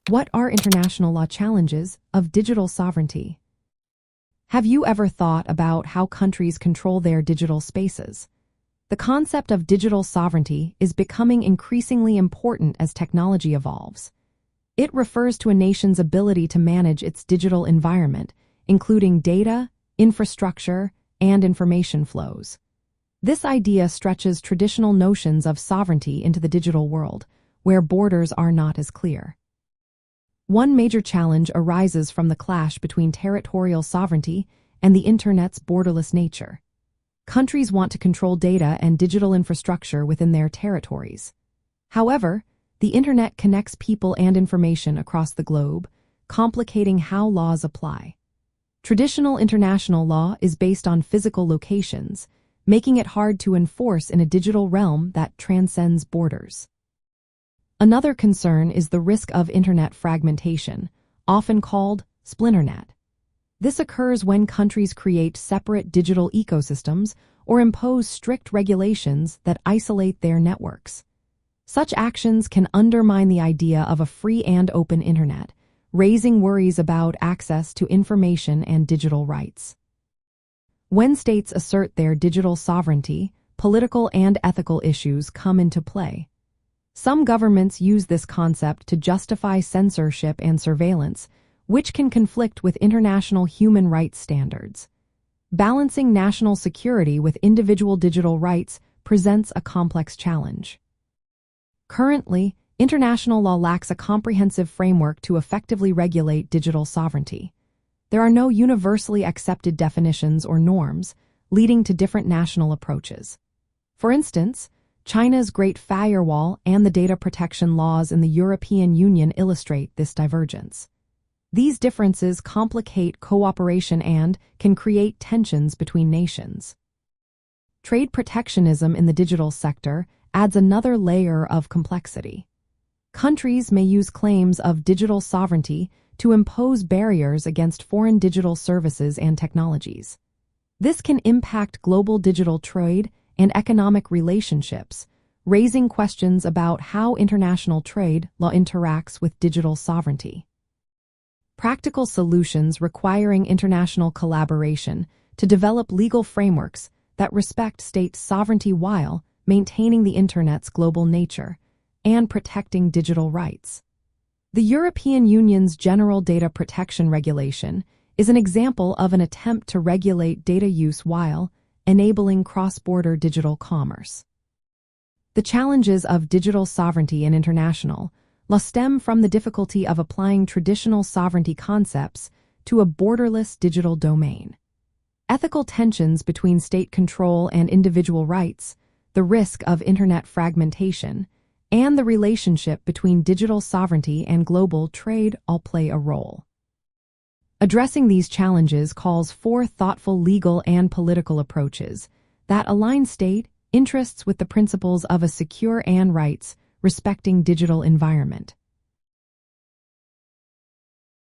What are international law challenges of digital sovereignty? Have you ever thought about how countries control their digital spaces? The concept of digital sovereignty is becoming increasingly important as technology evolves. It refers to a nation's ability to manage its digital environment, including data, infrastructure, and information flows. This idea stretches traditional notions of sovereignty into the digital world, where borders are not as clear. One major challenge arises from the clash between territorial sovereignty and the Internet's borderless nature. Countries want to control data and digital infrastructure within their territories. However, the Internet connects people and information across the globe, complicating how laws apply. Traditional international law is based on physical locations, making it hard to enforce in a digital realm that transcends borders. Another concern is the risk of Internet fragmentation, often called splinternet. This occurs when countries create separate digital ecosystems or impose strict regulations that isolate their networks. Such actions can undermine the idea of a free and open Internet, raising worries about access to information and digital rights. When states assert their digital sovereignty, political and ethical issues come into play. Some governments use this concept to justify censorship and surveillance, which can conflict with international human rights standards. Balancing national security with individual digital rights presents a complex challenge. Currently, international law lacks a comprehensive framework to effectively regulate digital sovereignty. There are no universally accepted definitions or norms, leading to different national approaches. For instance, China's Great Firewall and the data protection laws in the European Union illustrate this divergence. These differences complicate cooperation and can create tensions between nations. Trade protectionism in the digital sector adds another layer of complexity. Countries may use claims of digital sovereignty to impose barriers against foreign digital services and technologies. This can impact global digital trade and economic relationships, raising questions about how international trade law interacts with digital sovereignty. Practical solutions requiring international collaboration to develop legal frameworks that respect state sovereignty while maintaining the Internet's global nature and protecting digital rights. The European Union's General Data Protection Regulation is an example of an attempt to regulate data use while enabling cross-border digital commerce. The challenges of digital sovereignty in international law stem from the difficulty of applying traditional sovereignty concepts to a borderless digital domain. Ethical tensions between state control and individual rights, the risk of Internet fragmentation, and the relationship between digital sovereignty and global trade all play a role. Addressing these challenges calls for thoughtful legal and political approaches that align state interests with the principles of a secure and rights respecting digital environment.